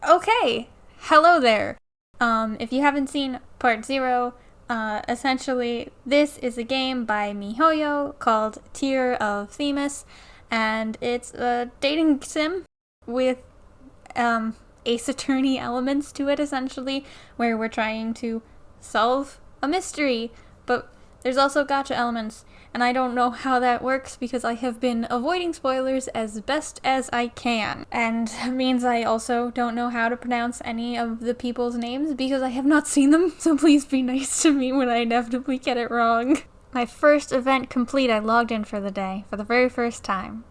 Okay, hello there. If you haven't seen part 0, essentially this is a game by MiHoYo called Tears of Themis, and it's a dating sim with Ace Attorney elements to it, essentially, where we're trying to solve a mystery, but there's also gacha elements, and I don't know how that works because I have been avoiding spoilers as best as I can. And it means I also don't know how to pronounce any of the people's names because I have not seen them, so please be nice to me when I inevitably get it wrong. My first event complete, I logged in for the day, for the very first time.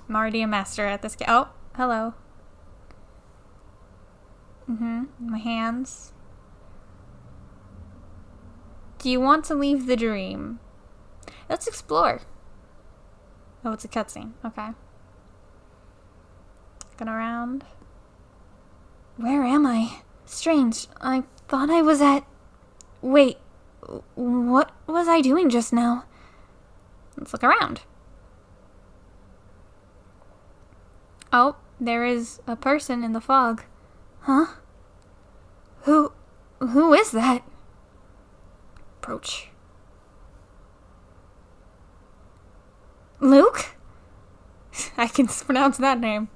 I'm already a master at this game. Oh, hello. My hands. Do you want to leave the dream? Let's explore. Oh, it's a cutscene. Okay. Looking around. Where am I? Strange. I thought I was at... Wait. What was I doing just now? Let's look around. Oh, there is a person in the fog. Huh? Who is that? Approach. Luke? I can pronounce that name.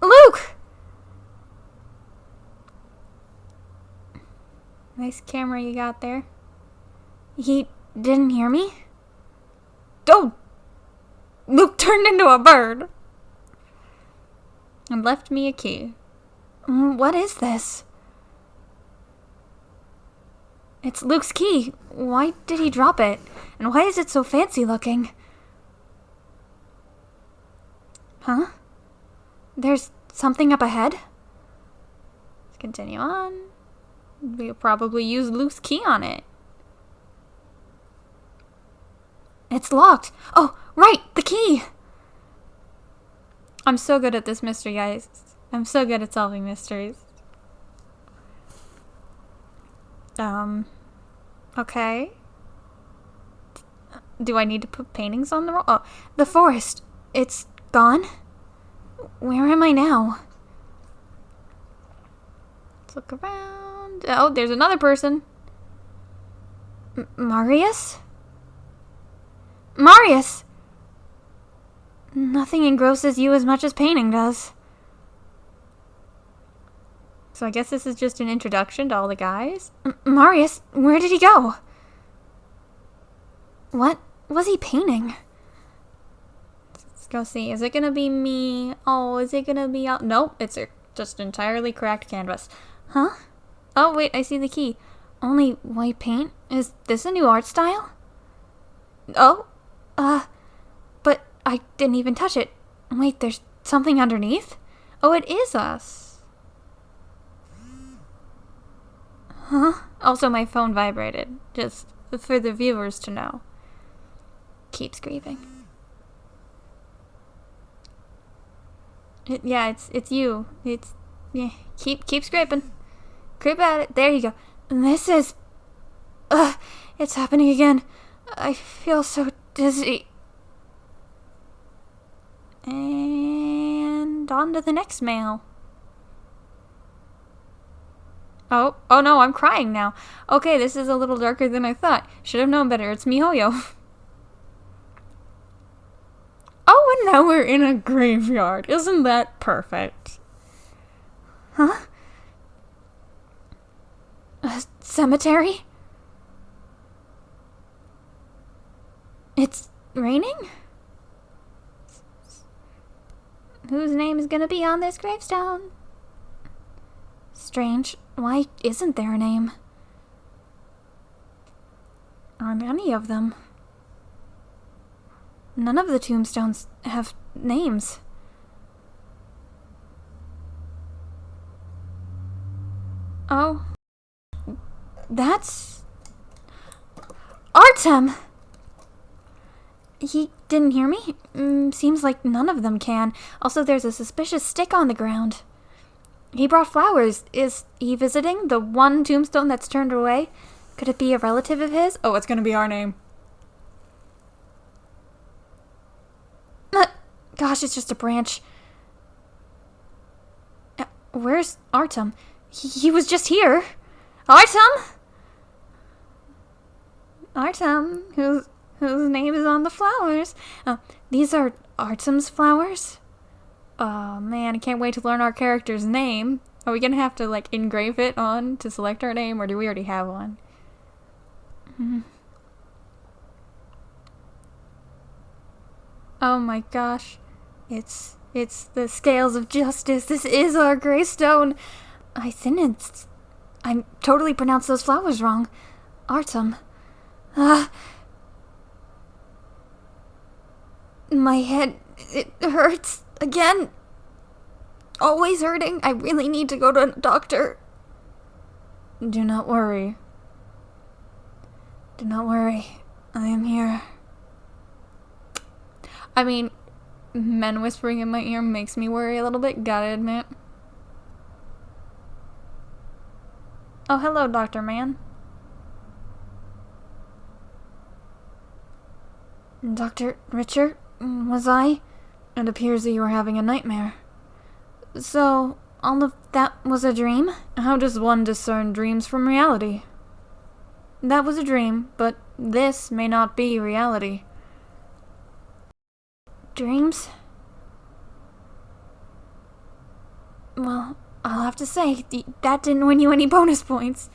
Luke! Nice camera you got there. He didn't hear me? Oh! Luke turned into a bird! And left me a key. What is this? It's Luke's key. Why did he drop it? And why is it so fancy looking? Huh? There's something up ahead? Let's continue on. We'll probably use Luke's key on it. It's locked. Oh, right, the key. I'm so good at this mystery, guys. I'm so good at solving mysteries. Okay. Do I need to put paintings on the wall? Oh, the forest. It's gone? Where am I now? Let's look around. Oh, there's another person. Marius? Marius! Nothing engrosses you as much as painting does. So I guess this is just an introduction to all the guys. Marius, where did he go? What was he painting? Let's go see. Is it gonna be me? Oh, is it gonna be out? Nope, it's just entirely cracked canvas. Huh? Oh, wait, I see the key. Only white paint? Is this a new art style? Oh, but I didn't even touch it. Wait, there's something underneath? Oh, it is us. Huh? Also, my phone vibrated. Just for the viewers to know. Keep scraping. It's you. Yeah. Keep scraping. Creep at it. There you go. This is... it's happening again. I feel so dizzy. And on to the next mail. Oh no, I'm crying now. Okay, this is a little darker than I thought. Should have known better. It's MiHoYo. Oh, and now we're in a graveyard. Isn't that perfect? Huh? A cemetery? It's raining? Whose name is gonna be on this gravestone? Strange. Why isn't there a name? Aren't any of them? None of the tombstones have names. Oh. That's... Artem! He didn't hear me? Seems like none of them can. Also, there's a suspicious stick on the ground. He brought flowers. Is he visiting the one tombstone that's turned away? Could it be a relative of his? Oh, it's gonna be our name. Gosh, it's just a branch. Where's Artem? He was just here. Artem? Artem, whose name is on the flowers. Oh, these are Artem's flowers? Oh man, I can't wait to learn our character's name. Are we gonna have to, like, engrave it on to select our name, or do we already have one? Oh my gosh. It's the scales of justice. This is our Greystone. I totally pronounced those flowers wrong. Artem. My head, it hurts again. Always hurting. I really need to go to a doctor. Do not worry. Do not worry. I am here. I mean, men whispering in my ear makes me worry a little bit, gotta admit. Oh, hello, Dr. Man. Dr. Richard, was I? It appears that you were having a nightmare. So, all of that was a dream? How does one discern dreams from reality? That was a dream, but this may not be reality. Dreams? Well, I'll have to say, that didn't win you any bonus points.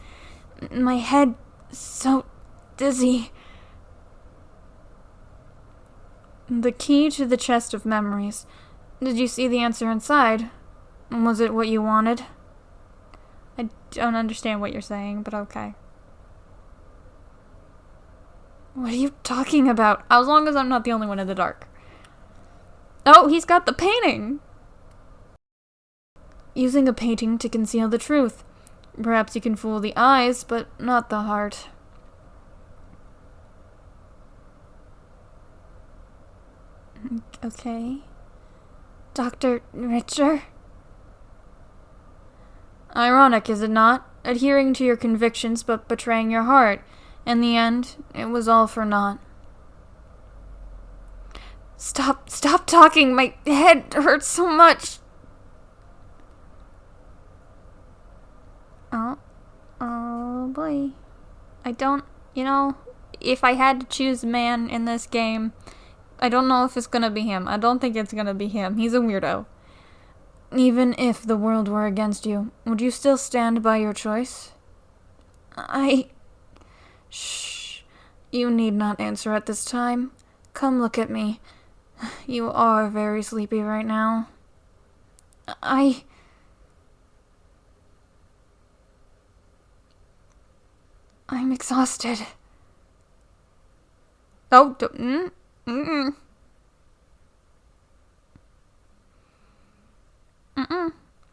My head, so dizzy. The key to the chest of memories. Did you see the answer inside? Was it what you wanted? I don't understand what you're saying, but okay. What are you talking about? As long as I'm not the only one in the dark. Oh, he's got the painting! Using a painting to conceal the truth. Perhaps you can fool the eyes, but not the heart. Okay. Dr. Richard? Ironic, is it not? Adhering to your convictions but betraying your heart. In the end, it was all for naught. Stop talking! My head hurts so much! Oh boy. I don't, if I had to choose a man in this game, I don't know if it's gonna be him. I don't think it's gonna be him. He's a weirdo. Even if the world were against you, would you still stand by your choice? Shh. You need not answer at this time. Come look at me. You are very sleepy right now. I'm exhausted. Oh,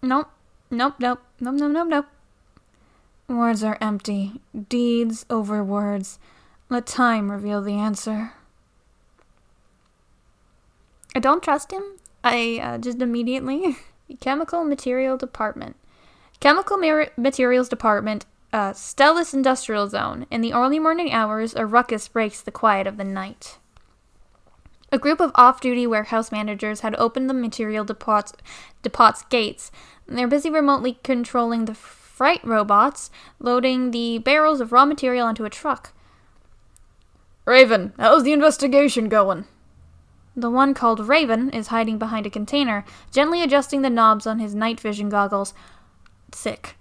Nope. Words are empty. Deeds over words. Let time reveal the answer. I don't trust him. I just immediately... Chemical Material Department. Chemical Materials Department, Stellus Industrial Zone. In the early morning hours, a ruckus breaks the quiet of the night. A group of off-duty warehouse managers had opened the material depot's gates. They're busy remotely controlling the freight robots, loading the barrels of raw material onto a truck. Raven, how's the investigation going? The one called Raven is hiding behind a container, gently adjusting the knobs on his night vision goggles. Sick.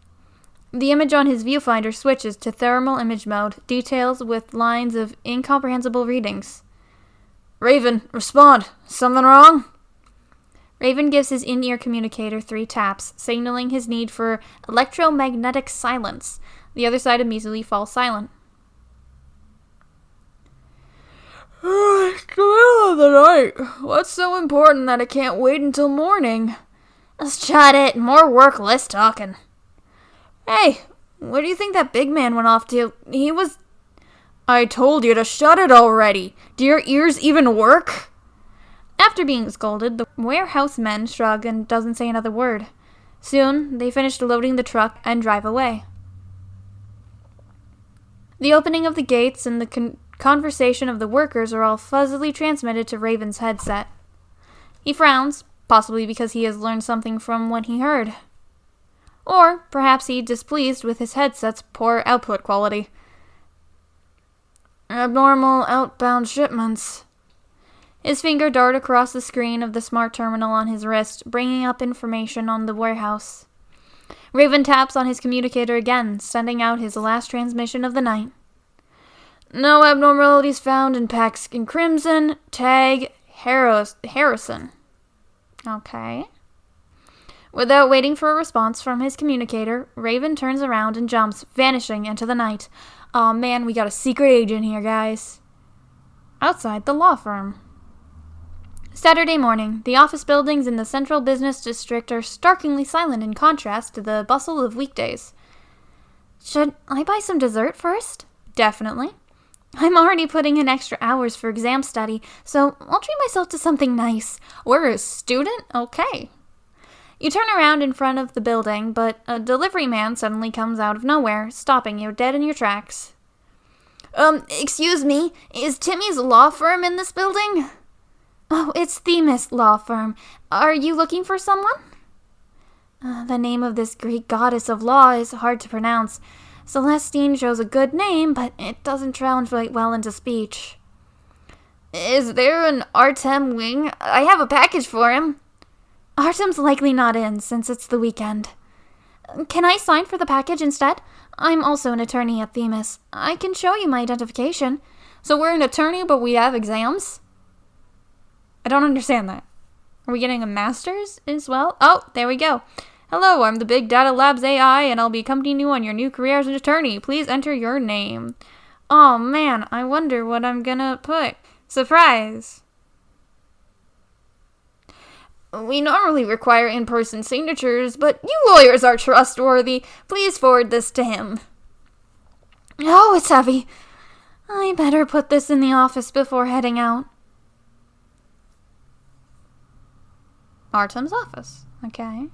The image on his viewfinder switches to thermal image mode, details with lines of incomprehensible readings. Raven, respond. Something wrong? Raven gives his in-ear communicator 3 taps, signaling his need for electromagnetic silence. The other side immediately falls silent. It's the middle of the night. What's so important that it can't wait until morning? Let's chat it. More work, less talking. Hey, where do you think that big man went off to? He was... I told you to shut it already. Do your ears even work? After being scolded, the warehouse men shrug and doesn't say another word. Soon, they finish loading the truck and drive away. The opening of the gates and the conversation of the workers are all fuzzily transmitted to Raven's headset. He frowns, possibly because he has learned something from what he heard. Or perhaps he's displeased with his headset's poor output quality. Abnormal outbound shipments. His finger darted across the screen of the smart terminal on his wrist, bringing up information on the warehouse. Raven taps on his communicator again, sending out his last transmission of the night. No abnormalities found in packs in Crimson. Tag Harrison. Okay. Without waiting for a response from his communicator, Raven turns around and jumps, vanishing into the night. Aw, man, we got a secret agent here, guys. Outside the law firm. Saturday morning, the office buildings in the central business district are starkly silent in contrast to the bustle of weekdays. Should I buy some dessert first? Definitely. I'm already putting in extra hours for exam study, so I'll treat myself to something nice. We're a student? Okay. You turn around in front of the building, but a delivery man suddenly comes out of nowhere, stopping you dead in your tracks. Excuse me, is Timmy's law firm in this building? Oh, it's Themis Law Firm. Are you looking for someone? The name of this Greek goddess of law is hard to pronounce. Celestine shows a good name, but it doesn't translate well into speech. Is there an Artem Wing? I have a package for him. Artem's likely not in, since it's the weekend. Can I sign for the package instead? I'm also an attorney at Themis. I can show you my identification. So we're an attorney, but we have exams? I don't understand that. Are we getting a master's as well? Oh, there we go. Hello, I'm the Big Data Labs AI, and I'll be accompanying you on your new career as an attorney. Please enter your name. Oh, man, I wonder what I'm gonna put. Surprise! We normally require in-person signatures, but you lawyers are trustworthy. Please forward this to him. Oh, it's heavy. I better put this in the office before heading out. Artem's office. Okay.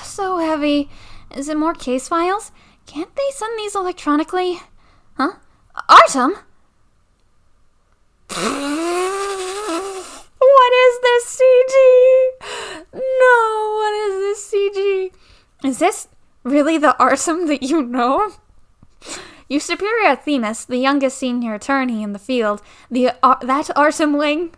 So heavy. Is it more case files? Can't they send these electronically? Huh? Artem? What is this CG? No, what is this CG? Is this really the Artem that you know? Your superior at Themis, the youngest senior attorney in the field, that Artem Wing?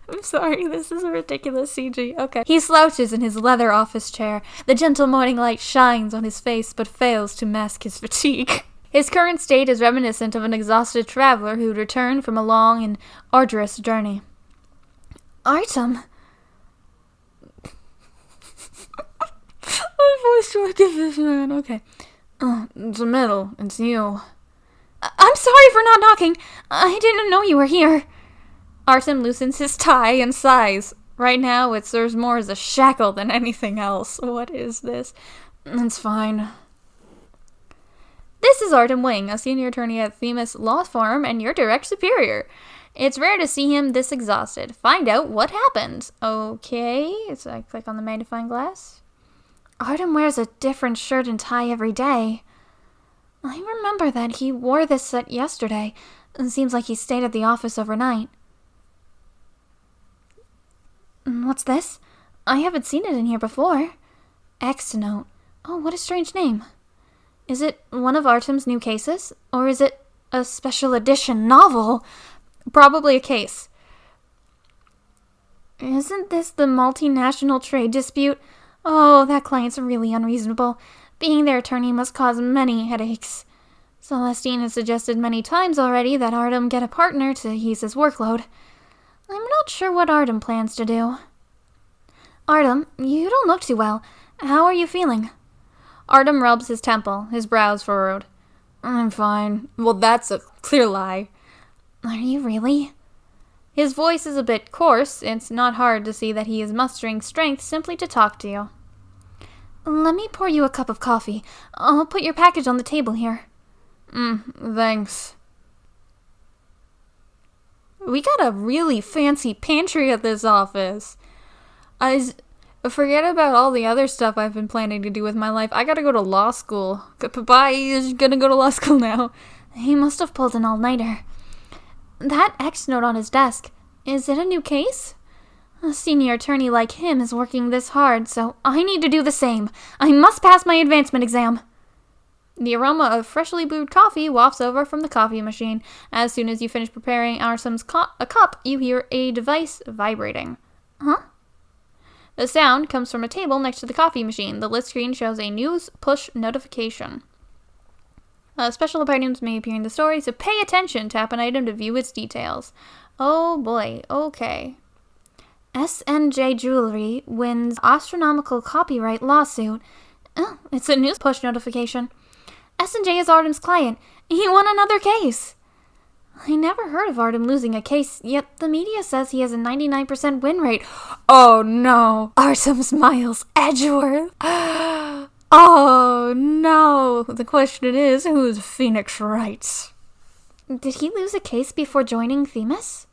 I'm sorry, this is a ridiculous CG. Okay. He slouches in his leather office chair. The gentle morning light shines on his face, but fails to mask his fatigue. His current state is reminiscent of an exhausted traveler who'd returned from a long and arduous journey. Artem? My voice to give this man. Okay. It's the middle. It's you. I'm sorry for not knocking. I didn't know you were here. Artem loosens his tie and sighs. Right now, it serves more as a shackle than anything else. What is this? It's fine. This is Artem Wing, a senior attorney at Themis Law Firm and your direct superior. It's rare to see him this exhausted. Find out what happened. Okay, so I click on the magnifying glass. Artem wears a different shirt and tie every day. I remember that he wore this set yesterday. It seems like he stayed at the office overnight. What's this? I haven't seen it in here before. X note. Oh, what a strange name. Is it one of Artem's new cases? Or is it a special edition novel? Probably a case. Isn't this the multinational trade dispute? Oh, that client's really unreasonable. Being their attorney must cause many headaches. Celestine has suggested many times already that Artem get a partner to ease his workload. I'm not sure what Artem plans to do. Artem, you don't look too well. How are you feeling? Artem rubs his temple, his brows furrowed. I'm fine. Well, that's a clear lie. Are you really? His voice is a bit coarse. It's not hard to see that he is mustering strength simply to talk to you. Let me pour you a cup of coffee. I'll put your package on the table here. Thanks. We got a really fancy pantry at this office. Forget about all the other stuff I've been planning to do with my life. I gotta go to law school. Bye, you're gonna go to law school now. He must have pulled an all-nighter. That X note on his desk. Is it a new case? A senior attorney like him is working this hard, so I need to do the same. I must pass my advancement exam. The aroma of freshly brewed coffee wafts over from the coffee machine. As soon as you finish preparing Arsum's a cup, you hear a device vibrating. Huh? The sound comes from a table next to the coffee machine. The list screen shows a news push notification. Special items may appear in the story, so pay attention. Tap an item to view its details. Oh boy, okay. S&J Jewelry wins astronomical copyright lawsuit. Oh, it's a news push notification. S&J is Artem's client. He won another case. I never heard of Artem losing a case, yet the media says he has a 99% win rate. Oh no, Artem Smiles Edgeworth. Oh no, the question is, who's Phoenix Wright? Did he lose a case before joining Themis?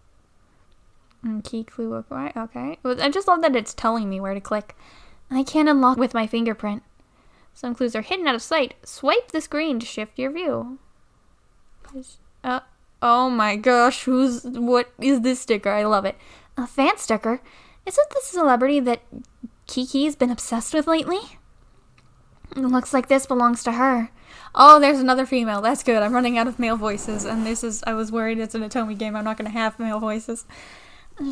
Key clue acquired. Okay. I just love that it's telling me where to click. I can't unlock with my fingerprint. Some clues are hidden out of sight. Swipe the screen to shift your view. Oh my gosh, what is this sticker? I love it. A fan sticker? Is it the celebrity that Kiki's been obsessed with lately? It looks like this belongs to her. Oh, there's another female. That's good. I'm running out of male voices, and I was worried it's an Atomi game. I'm not going to have male voices.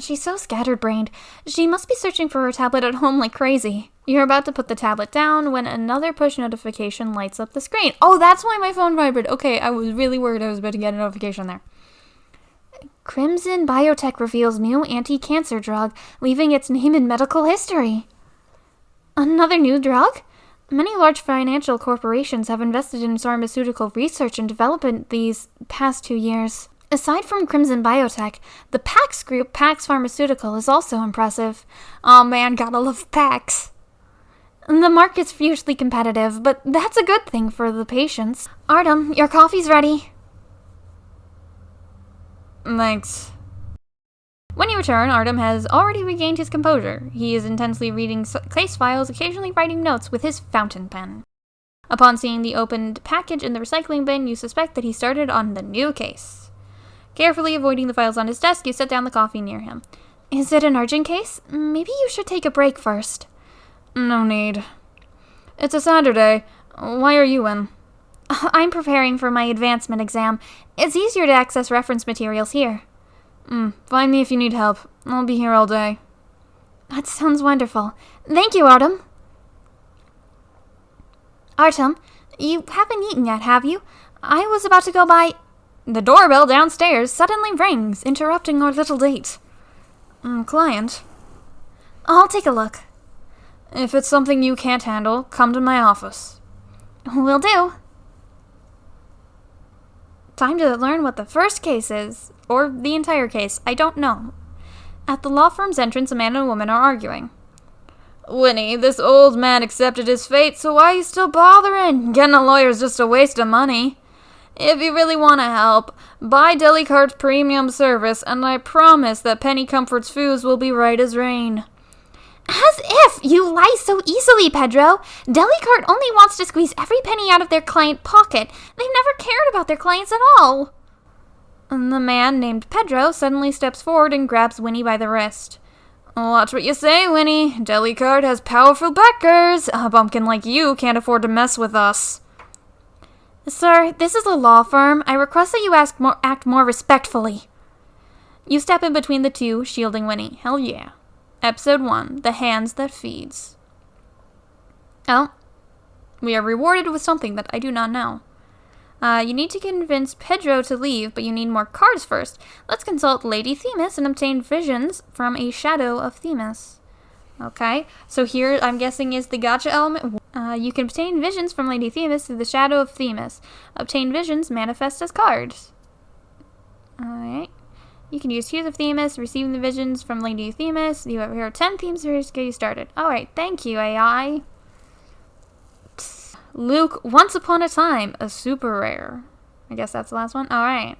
She's so scatterbrained. She must be searching for her tablet at home like crazy. You're about to put the tablet down when another push notification lights up the screen. Oh, that's why my phone vibrated. Okay, I was really worried I was about to get a notification there. Crimson Biotech reveals new anti-cancer drug, leaving its name in medical history. Another new drug? Many large financial corporations have invested in pharmaceutical research and development these past 2 years. Aside from Crimson Biotech, the Pax Group, Pax Pharmaceutical, is also impressive. Oh man, gotta love Pax. The market's fiercely competitive, but that's a good thing for the patients. Artem, your coffee's ready. Thanks. When you return, Artem has already regained his composure. He is intensely reading case files, occasionally writing notes with his fountain pen. Upon seeing the opened package in the recycling bin, you suspect that he started on the new case. Carefully avoiding the files on his desk, you set down the coffee near him. Is it an urgent case? Maybe you should take a break first. No need. It's a Saturday. Why are you in? I'm preparing for my advancement exam. It's easier to access reference materials here. Find me if you need help. I'll be here all day. That sounds wonderful. Thank you, Artem. Artem, you haven't eaten yet, have you? I was about to go by... The doorbell downstairs suddenly rings, interrupting our little date. Client? I'll take a look. If it's something you can't handle, come to my office. Will do. Time to learn what the first case is. Or the entire case. I don't know. At the law firm's entrance, a man and a woman are arguing. Winnie, this old man accepted his fate, so why are you still bothering? Getting a lawyer's just a waste of money. If you really want to help, buy Delicart's premium service, and I promise that Penny Comfort's foods will be right as rain. As if! You lie so easily, Pedro! Delicart only wants to squeeze every penny out of their client pocket. They've never cared about their clients at all. And the man named Pedro suddenly steps forward and grabs Winnie by the wrist. Watch what you say, Winnie. Delicart has powerful backers. A bumpkin like you can't afford to mess with us. Sir, this is a law firm. I request that you act more respectfully. You step in between the two, shielding Winnie. Hell yeah. Episode 1, The Hands That Feeds. Oh. We are rewarded with something that I do not know. You need to convince Pedro to leave, but you need more cards first. Let's consult Lady Themis and obtain visions from a shadow of Themis. Okay, so here I'm guessing is the gotcha element. You can obtain visions from Lady Themis through the shadow of Themis. Obtain visions manifest as cards. Alright. You can use Tears of Themis, receiving the visions from Lady Themis. You have here 10 themes here to get you started. Alright, thank you, AI. Luke, Once Upon a Time, a super rare. I guess that's the last one. Alright.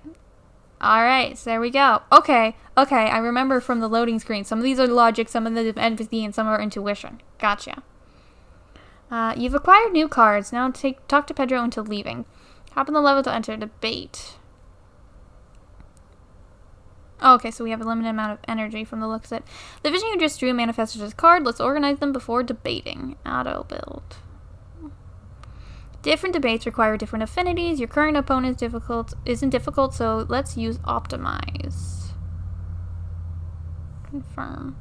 Alright, so there we go. Okay, I remember from the loading screen. Some of these are logic, some of them are empathy, and some are intuition. Gotcha. You've acquired new cards. Now talk to Pedro into leaving. Hop on the level to enter debate. Oh, okay, so we have a limited amount of energy from the looks of it. The vision you just drew manifested as a card. Let's organize them before debating. Auto build. Different debates require different affinities. Your current opponent isn't difficult, so let's use optimize. Confirm.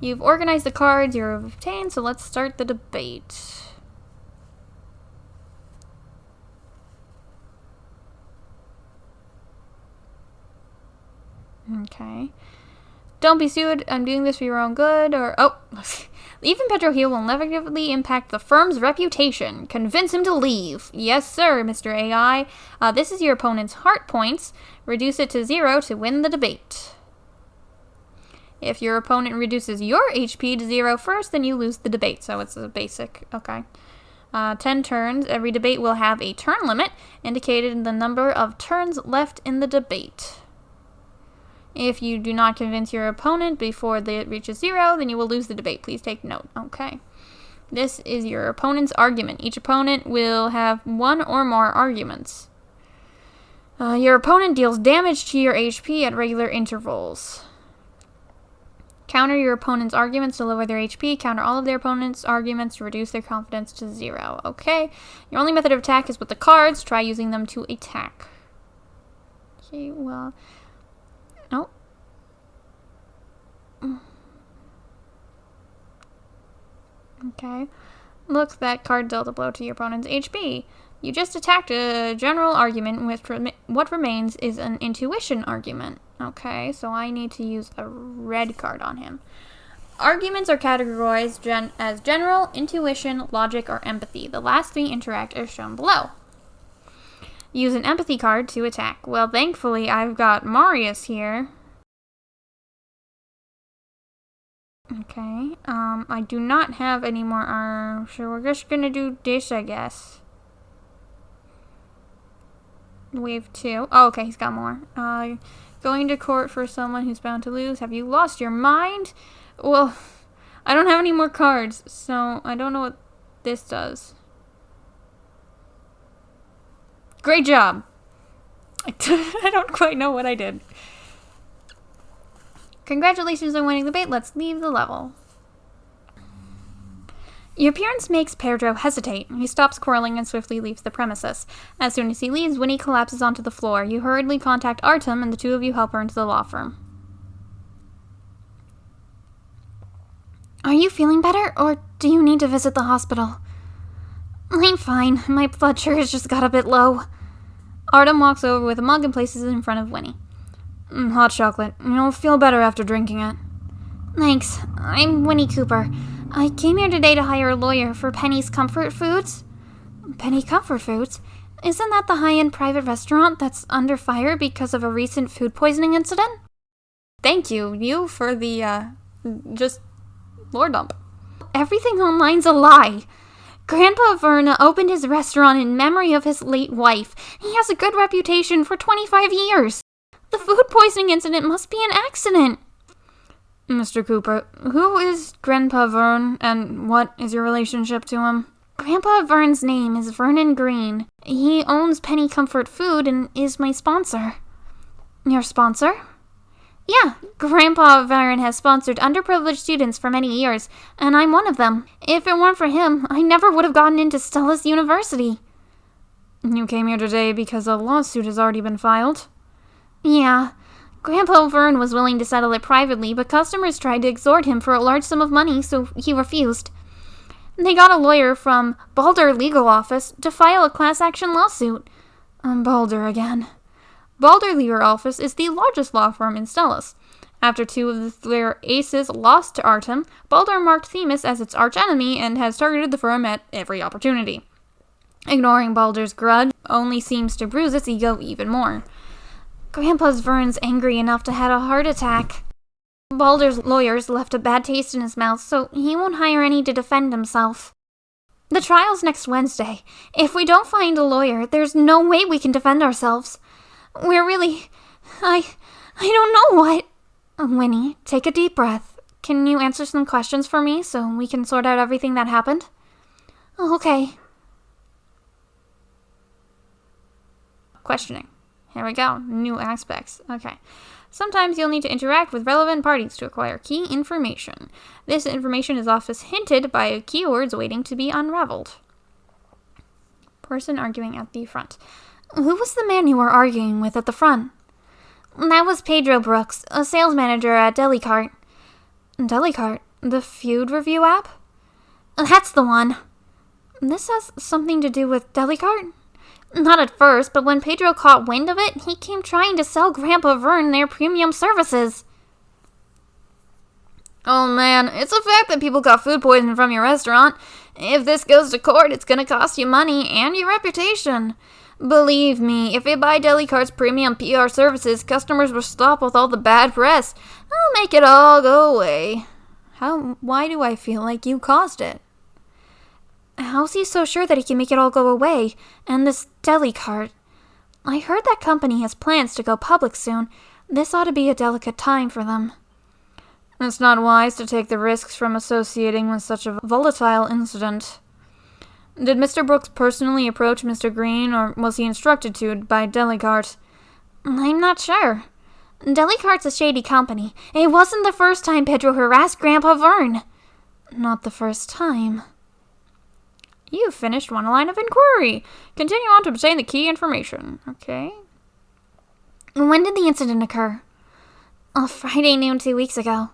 You've organized the cards you've obtained, so let's start the debate. Okay. Don't be sued. I'm doing this for your own good. Or, oh, even Pedro here will negatively impact the firm's reputation. Convince him to leave. Yes, sir, Mr. AI. This is your opponent's heart points. Reduce it to 0 to win the debate. If your opponent reduces your HP to 0 first, then you lose the debate. So it's a basic. Okay. 10 turns. Every debate will have a turn limit, indicated in the number of turns left in the debate. If you do not convince your opponent before it reaches 0, then you will lose the debate. Please take note. Okay. This is your opponent's argument. Each opponent will have 1 or more arguments. Your opponent deals damage to your HP at regular intervals. Counter your opponent's arguments to lower their HP. Counter all of their opponent's arguments to reduce their confidence to 0. Okay. Your only method of attack is with the cards. Try using them to attack. Okay, well... Oh. Okay. Look, that card dealt a blow to your opponent's HP. You just attacked a general argument, with what remains is an intuition argument. Okay, so I need to use a red card on him. Arguments are categorized as general, intuition, logic, or empathy. The last 3 interact as shown below. Use an empathy card to attack. Well, thankfully, I've got Marius here. Okay, I do not have any more arms, so we're just gonna do this, I guess. Wave 2. Oh, okay, he's got more. Going to court for someone who's bound to lose. Have you lost your mind? Well, I don't have any more cards, so I don't know what this does. Great job! I don't quite know what I did. Congratulations on winning the debate. Let's leave the level. Your appearance makes Pedro hesitate. He stops quarreling and swiftly leaves the premises. As soon as he leaves, Winnie collapses onto the floor. You hurriedly contact Artem, and the two of you help her into the law firm. Are you feeling better, or do you need to visit the hospital? I'm fine. My blood sugar's just got a bit low. Artem walks over with a mug and places it in front of Winnie. Hot chocolate. You'll feel better after drinking it. Thanks. I'm Winnie Cooper. I came here today to hire a lawyer for Penny's Comfort Foods. Penny Comfort Foods? Isn't that the high-end private restaurant that's under fire because of a recent food poisoning incident? Thank you for the, just lore dump. Everything online's a lie. Grandpa Verna opened his restaurant in memory of his late wife. He has a good reputation for 25 years. The food poisoning incident must be an accident. Mr. Cooper, who is Grandpa Vern, and what is your relationship to him? Grandpa Vern's name is Vernon Green. He owns Penny Comfort Food and is my sponsor. Your sponsor? Yeah, Grandpa Vern has sponsored underprivileged students for many years, and I'm one of them. If it weren't for him, I never would have gotten into Stella's University. You came here today because a lawsuit has already been filed? Yeah. Grandpa Vern was willing to settle it privately, but customers tried to extort him for a large sum of money, so he refused. They got a lawyer from Balder Legal Office to file a class action lawsuit. Balder again. Balder Legal Office is the largest law firm in Stellus. After 2 of their aces lost to Artem, Balder marked Themis as its archenemy and has targeted the firm at every opportunity. Ignoring Balder's grudge only seems to bruise its ego even more. Grandpa Vern's angry enough to have a heart attack. Balder's lawyers left a bad taste in his mouth, so he won't hire any to defend himself. The trial's next Wednesday. If we don't find a lawyer, there's no way we can defend ourselves. We're really... I don't know what... Winnie, take a deep breath. Can you answer some questions for me so we can sort out everything that happened? Okay. Questioning. Here we go. New aspects. Okay. Sometimes you'll need to interact with relevant parties to acquire key information. This information is often hinted by keywords waiting to be unraveled. Person arguing at the front. Who was the man you were arguing with at the front? That was Pedro Brooks, a sales manager at Delicart. Delicart? The food review app? That's the one. This has something to do with Delicart? Not at first, but when Pedro caught wind of it, he came trying to sell Grandpa Vern their premium services. Oh man, it's a fact that people got food poisoning from your restaurant. If this goes to court, it's gonna cost you money and your reputation. Believe me, if you buy Delicart's premium PR services, customers will stop with all the bad press. I'll make it all go away. Why do I feel like you caused it? How's he so sure that he can make it all go away? And this Delicart. I heard that company has plans to go public soon. This ought to be a delicate time for them. It's not wise to take the risks from associating with such a volatile incident. Did Mr. Brooks personally approach Mr. Green, or was he instructed to by Delicart? I'm not sure. Delicart's a shady company. It wasn't the first time Pedro harassed Grandpa Vern. Not the first time. You finished one line of inquiry. Continue on to obtain the key information. Okay. When did the incident occur? Friday noon 2 weeks ago.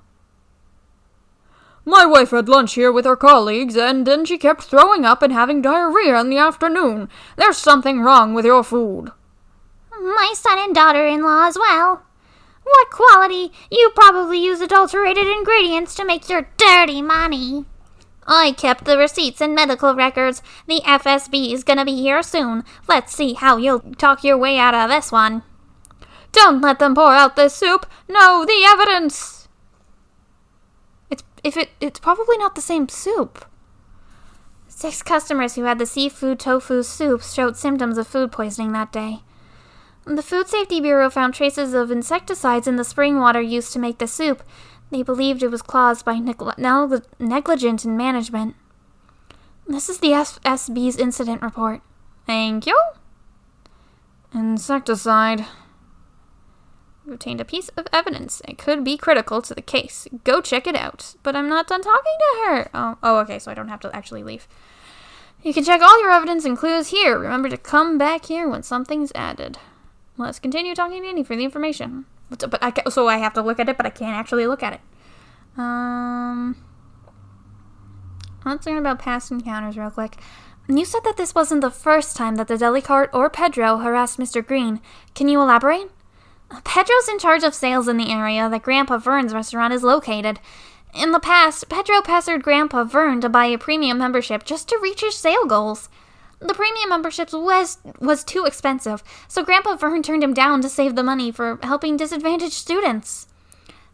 My wife had lunch here with her colleagues, and then she kept throwing up and having diarrhea in the afternoon. There's something wrong with your food. My son and daughter-in-law as well. What quality? You probably use adulterated ingredients to make your dirty money. I kept the receipts and medical records. The FSB is gonna be here soon. Let's see how you'll talk your way out of this one. Don't let them pour out this soup. No, the evidence. It's probably not the same soup. 6 customers who had the seafood tofu soup showed symptoms of food poisoning that day. The Food Safety Bureau found traces of insecticides in the spring water used to make the soup. They believed it was caused by negligence in management. This is the FSB's incident report. Thank you. Insecticide. We obtained a piece of evidence. It could be critical to the case. Go check it out. But I'm not done talking to her. Oh, okay, so I don't have to actually leave. You can check all your evidence and clues here. Remember to come back here when something's added. Let's continue talking to Annie for the information. So I have to look at it, but I can't actually look at it. Let's learn about past encounters real quick. You said that this wasn't the first time that the Delicart or Pedro harassed Mr. Green. Can you elaborate? Pedro's in charge of sales in the area that Grandpa Vern's restaurant is located. In the past, Pedro pestered Grandpa Vern to buy a premium membership just to reach his sale goals. The premium membership was too expensive, so Grandpa Vern turned him down to save the money for helping disadvantaged students.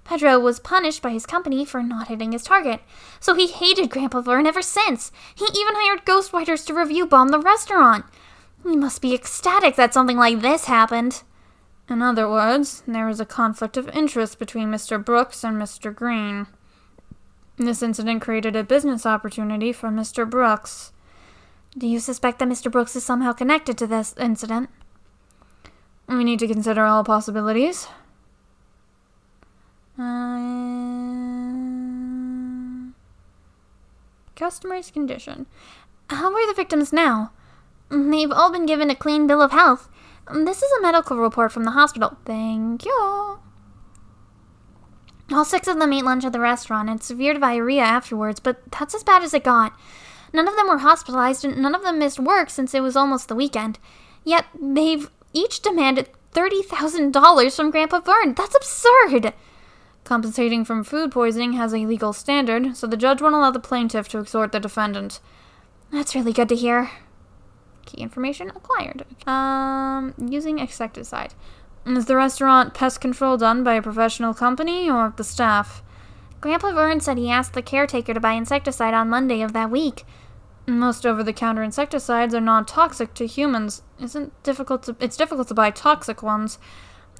Pedro was punished by his company for not hitting his target, so he hated Grandpa Vern ever since. He even hired ghostwriters to review bomb the restaurant. He must be ecstatic that something like this happened. In other words, there was a conflict of interest between Mr. Brooks and Mr. Green. This incident created a business opportunity for Mr. Brooks. Do you suspect that Mr. Brooks is somehow connected to this incident? We need to consider all possibilities. Customer's condition. How are the victims now? They've all been given a clean bill of health. This is a medical report from the hospital. Thank you. All 6 of them ate lunch at the restaurant and severe diarrhea afterwards, but that's as bad as it got. None of them were hospitalized and none of them missed work since it was almost the weekend. Yet they've each demanded $30,000 from Grandpa Vern. That's absurd! Compensating from food poisoning has a legal standard, so the judge won't allow the plaintiff to extort the defendant. That's really good to hear. Key information acquired. Using insecticide. Is the restaurant pest control done by a professional company or the staff? Grandpa Vern said he asked the caretaker to buy insecticide on Monday of that week. Most over-the-counter insecticides are non-toxic to humans. It's difficult to buy toxic ones.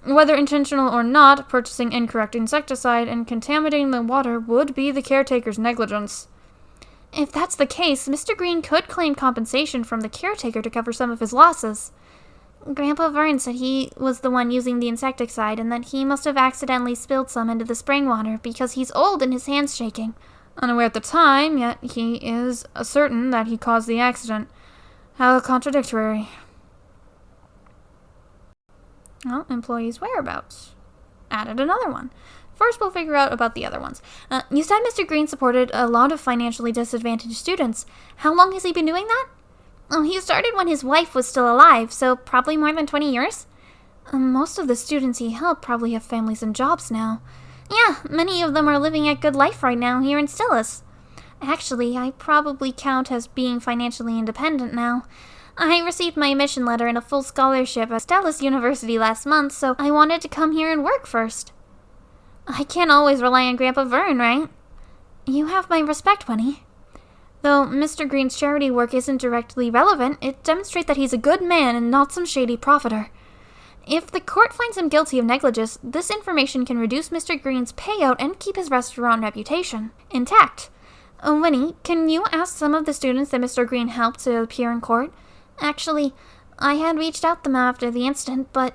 Whether intentional or not, purchasing incorrect insecticide and contaminating the water would be the caretaker's negligence. If that's the case, Mr. Green could claim compensation from the caretaker to cover some of his losses. Grandpa Vern said he was the one using the insecticide and that he must have accidentally spilled some into the spring water because he's old and his hand's shaking. Unaware at the time, yet he is certain that he caused the accident. How contradictory. Well, employees' whereabouts. Added another one. First, we'll figure out about the other ones. You said Mr. Green supported a lot of financially disadvantaged students. How long has he been doing that? He started when his wife was still alive, so probably more than 20 years. Most of the students he helped probably have families and jobs now. Yeah, many of them are living a good life right now here in Stillus. Actually, I probably count as being financially independent now. I received my admission letter and a full scholarship at Stillus University last month, so I wanted to come here and work first. I can't always rely on Grandpa Vern, right? You have my respect, Winnie. Though Mr. Green's charity work isn't directly relevant, it demonstrates that he's a good man and not some shady profiteer. If the court finds him guilty of negligence, this information can reduce Mr. Green's payout and keep his restaurant reputation intact. Winnie, can you ask some of the students that Mr. Green helped to appear in court? Actually, I had reached out to them after the incident, but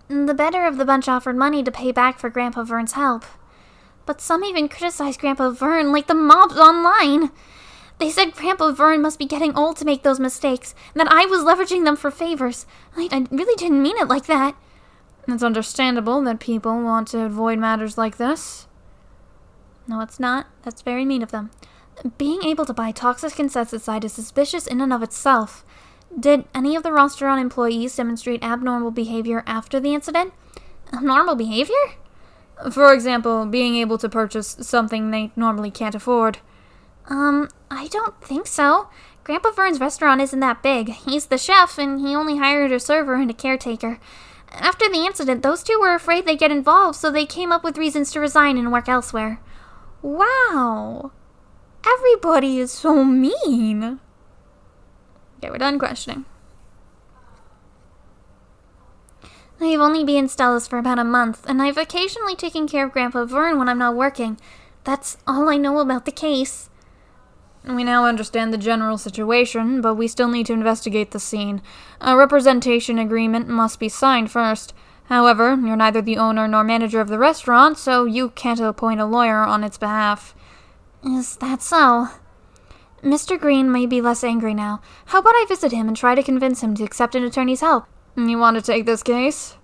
the better of the bunch offered money to pay back for Grandpa Vern's help. But some even criticized Grandpa Vern like the mobs online. They said Grandpa Vern must be getting old to make those mistakes, and that I was leveraging them for favors. I really didn't mean it like that. It's understandable that people want to avoid matters like this. No, it's not. That's very mean of them. Being able to buy toxic insecticide is suspicious in and of itself. Did any of the restaurant employees demonstrate abnormal behavior after the incident? Abnormal behavior? For example, being able to purchase something they normally can't afford. I don't think so. Grandpa Vern's restaurant isn't that big. He's the chef, and he only hired a server and a caretaker. After the incident, those two were afraid they'd get involved, so they came up with reasons to resign and work elsewhere. Wow. Everybody is so mean. Okay, we're done questioning. I've only been in Stellus for about a month, and I've occasionally taken care of Grandpa Vern when I'm not working. That's all I know about the case. We now understand the general situation, but we still need to investigate the scene. A representation agreement must be signed first. However, you're neither the owner nor manager of the restaurant, so you can't appoint a lawyer on its behalf. Is that so? Mr. Green may be less angry now. How about I visit him and try to convince him to accept an attorney's help? You want to take this case?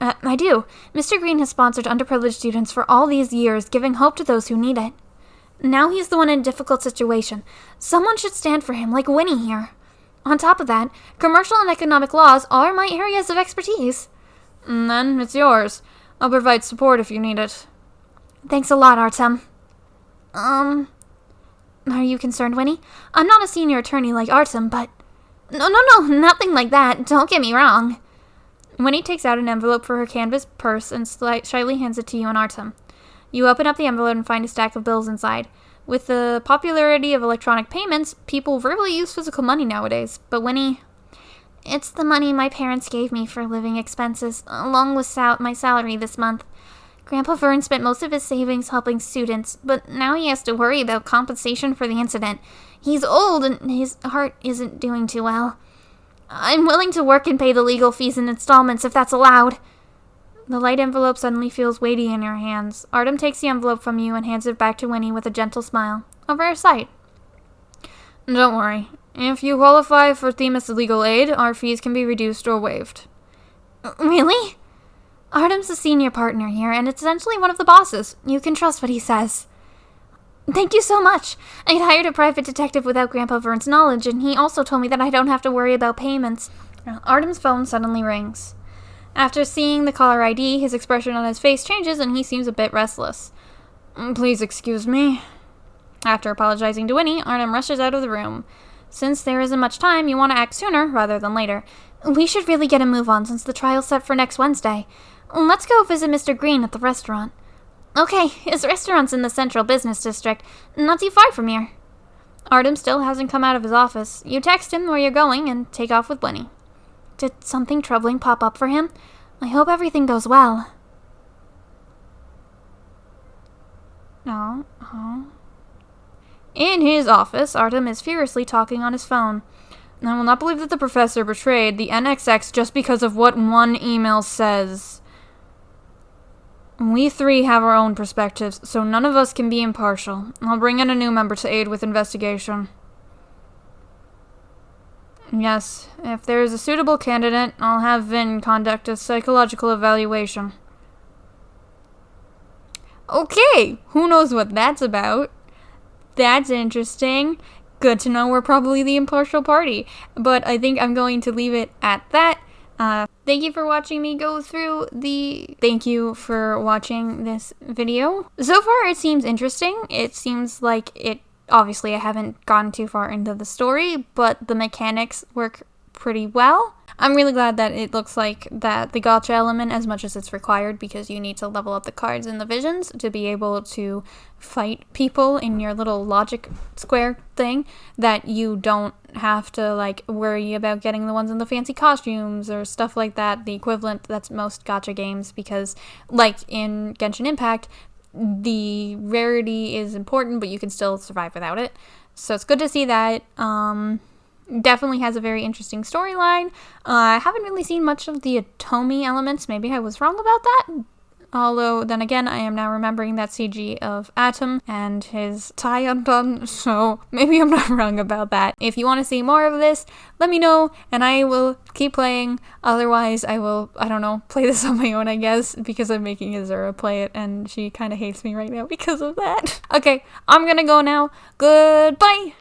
I do. Mr. Green has sponsored underprivileged students for all these years, giving hope to those who need it. Now he's the one in a difficult situation. Someone should stand for him, like Winnie here. On top of that, commercial and economic laws are my areas of expertise. Then it's yours. I'll provide support if you need it. Thanks a lot, Artem. Are you concerned, Winnie? I'm not a senior attorney like Artem, but... No, nothing like that. Don't get me wrong. Winnie takes out an envelope for her canvas purse and shyly hands it to you and Artem. You open up the envelope and find a stack of bills inside. With the popularity of electronic payments, people rarely use physical money nowadays. But Winnie... It's the money my parents gave me for living expenses, along with my salary this month. Grandpa Vern spent most of his savings helping students, but now he has to worry about compensation for the incident. He's old and his heart isn't doing too well. I'm willing to work and pay the legal fees in installments if that's allowed. The light envelope suddenly feels weighty in your hands. Artem takes the envelope from you and hands it back to Winnie with a gentle smile. A rare sight. Don't worry. If you qualify for Themis legal aid, our fees can be reduced or waived. Really? Artem's the senior partner here, and it's essentially one of the bosses. You can trust what he says. Thank you so much. I'd hired a private detective without Grandpa Vern's knowledge, and he also told me that I don't have to worry about payments. Artem's phone suddenly rings. After seeing the caller ID, his expression on his face changes, and he seems a bit restless. Please excuse me. After apologizing to Winnie, Artem rushes out of the room. Since there isn't much time, you want to act sooner rather than later. We should really get a move on since the trial's set for next Wednesday. Let's go visit Mr. Green at the restaurant. Okay, his restaurant's in the central business district, not too far from here. Artem still hasn't come out of his office. You text him where you're going and take off with Winnie. Did something troubling pop up for him? I hope everything goes well. In his office, Artem is furiously talking on his phone. I will not believe that the professor betrayed the NXX just because of what one email says. We three have our own perspectives, so none of us can be impartial. I'll bring in a new member to aid with investigation. Yes, if there is a suitable candidate, I'll have Vin conduct a psychological evaluation. Okay, who knows what that's about? That's interesting. Good to know we're probably the impartial party. But I think I'm going to leave it at that. Thank you for watching me go through Thank you for watching this video. So far, it seems interesting. It seems like obviously, I haven't gone too far into the story, but the mechanics work pretty well. I'm really glad that it looks like that the gacha element, as much as it's required, because you need to level up the cards and the visions to be able to fight people in your little logic square thing, that you don't have to, like, worry about getting the ones in the fancy costumes or stuff like that, the equivalent that's most gacha games, because, like in Genshin Impact, the rarity is important, but you can still survive without it. So it's good to see that. Definitely has a very interesting storyline. I haven't really seen much of the Atomi elements. Maybe I was wrong about that. Although, then again, I am now remembering that CG of Atom and his tie undone, so maybe I'm not wrong about that. If you want to see more of this, let me know, and I will keep playing. Otherwise, I will, I don't know, play this on my own, I guess, because I'm making Azura play it, and she kind of hates me right now because of that. Okay, I'm gonna go now. Goodbye!